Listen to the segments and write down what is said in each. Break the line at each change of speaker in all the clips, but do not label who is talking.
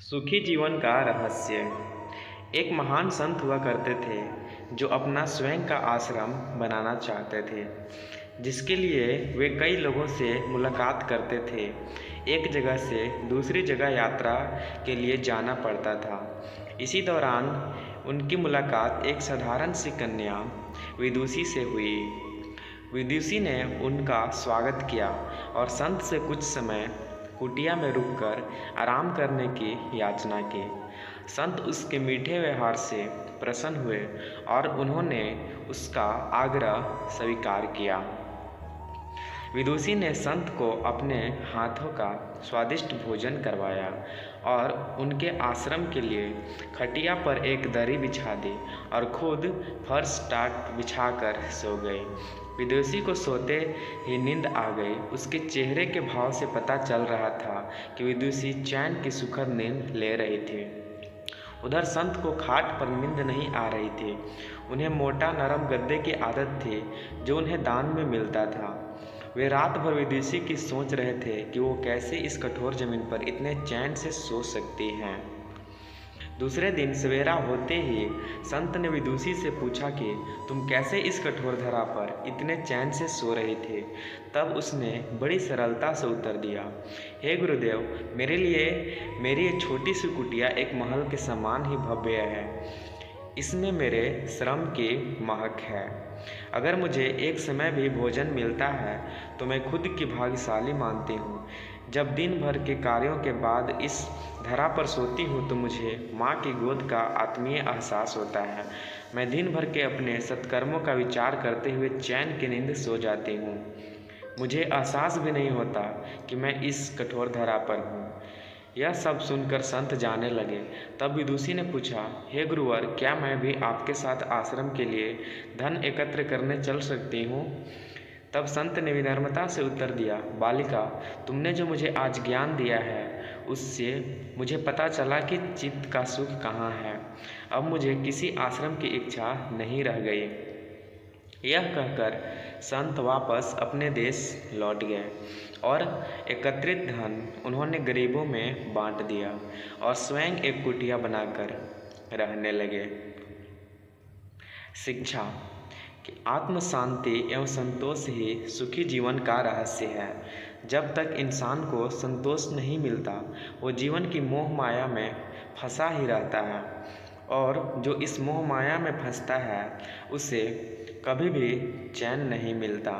सुखी जीवन का रहस्य। एक महान संत हुआ करते थे जो अपना स्वयं का आश्रम बनाना चाहते थे, जिसके लिए वे कई लोगों से मुलाकात करते थे। एक जगह से दूसरी जगह यात्रा के लिए जाना पड़ता था। इसी दौरान उनकी मुलाकात एक साधारण सी कन्या विदुषी से हुई। विदुषी ने उनका स्वागत किया और संत से कुछ समय कुटिया में रुककर आराम करने की याचना की। संत उसके मीठे व्यवहार से प्रसन्न हुए और उन्होंने उसका आग्रह स्वीकार किया। विदुषी ने संत को अपने हाथों का स्वादिष्ट भोजन करवाया और उनके आश्रम के लिए खटिया पर एक दरी बिछा दी और खुद फर्श टाट बिछाकर सो गए। विदुषी को सोते ही नींद आ गई। उसके चेहरे के भाव से पता चल रहा था कि विदुषी चैन की सुखद नींद ले रही थी। उधर संत को खाट पर नींद नहीं आ रही थी। उन्हें मोटा नरम गद्दे की आदत थी जो उन्हें दान में मिलता था। वे रात भर विदुषी की सोच रहे थे कि वो कैसे इस कठोर जमीन पर इतने चैन से सो सकती हैं। दूसरे दिन सवेरा होते ही संत ने विदुषी से पूछा कि तुम कैसे इस कठोर धरा पर इतने चैन से सो रही थे। तब उसने बड़ी सरलता से उत्तर दिया, हे गुरुदेव, मेरे लिए मेरी ये छोटी सी कुटिया एक महल के समान ही भव्य है। इसमें मेरे श्रम की महक है। अगर मुझे एक समय भी भोजन मिलता है तो मैं खुद की भाग्यशाली मानती हूँ। जब दिन भर के कार्यों के बाद इस धरा पर सोती हूँ तो मुझे माँ की गोद का आत्मीय एहसास होता है। मैं दिन भर के अपने सत्कर्मों का विचार करते हुए चैन की नींद सो जाती हूँ। मुझे एहसास भी नहीं होता कि मैं इस कठोर धरा पर हूँ। यह सब सुनकर संत जाने लगे। तब विदुषी ने पूछा, हे गुरुवर, क्या मैं भी आपके साथ आश्रम के लिए धन एकत्र करने चल सकती हूँ? तब संत ने विनम्रता से उत्तर दिया, बालिका, तुमने जो मुझे आज ज्ञान दिया है उससे मुझे पता चला कि चित्त का सुख कहाँ है। अब मुझे किसी आश्रम की इच्छा नहीं रह गई। यह कहकर संत वापस अपने देश लौट गए और एकत्रित धन उन्होंने गरीबों में बांट दिया और स्वयं एक कुटिया बनाकर रहने लगे। शिक्षा कि आत्म शांति एवं संतोष ही सुखी जीवन का रहस्य है। जब तक इंसान को संतोष नहीं मिलता वो जीवन की मोह माया में फंसा ही रहता है, और जो इस मोह माया में फंसता है उसे कभी भी चैन नहीं मिलता।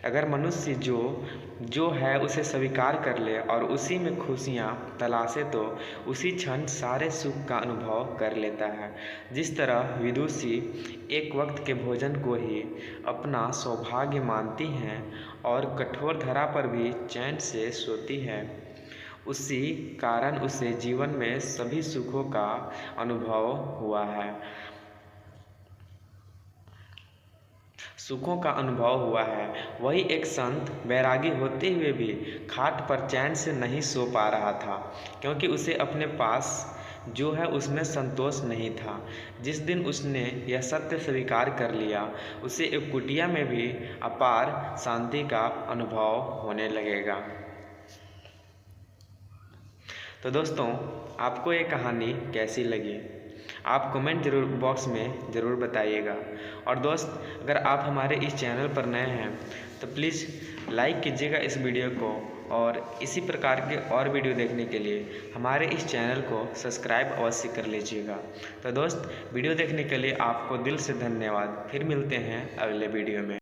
अगर मनुष्य जो है उसे स्वीकार कर ले और उसी में खुशियाँ तलाशे तो उसी क्षण सारे सुख का अनुभव कर लेता है। जिस तरह विदुषी एक वक्त के भोजन को ही अपना सौभाग्य मानती हैं और कठोर धरा पर भी चैन से सोती हैं, उसी कारण उसे जीवन में सभी सुखों का अनुभव हुआ है। वही एक संत वैरागी होते हुए भी खाट पर चैन से नहीं सो पा रहा था, क्योंकि उसे अपने पास जो है उसमें संतोष नहीं था। जिस दिन उसने यह सत्य स्वीकार कर लिया, उसे एक कुटिया में भी अपार शांति का अनुभव होने लगेगा। तो दोस्तों, आपको ये कहानी कैसी लगी आप कमेंट जरूर बॉक्स में ज़रूर बताइएगा। और दोस्त, अगर आप हमारे इस चैनल पर नए हैं तो प्लीज़ लाइक कीजिएगा इस वीडियो को, और इसी प्रकार के और वीडियो देखने के लिए हमारे इस चैनल को सब्सक्राइब अवश्य कर लीजिएगा। तो दोस्त, वीडियो देखने के लिए आपको दिल से धन्यवाद। फिर मिलते हैं अगले वीडियो में।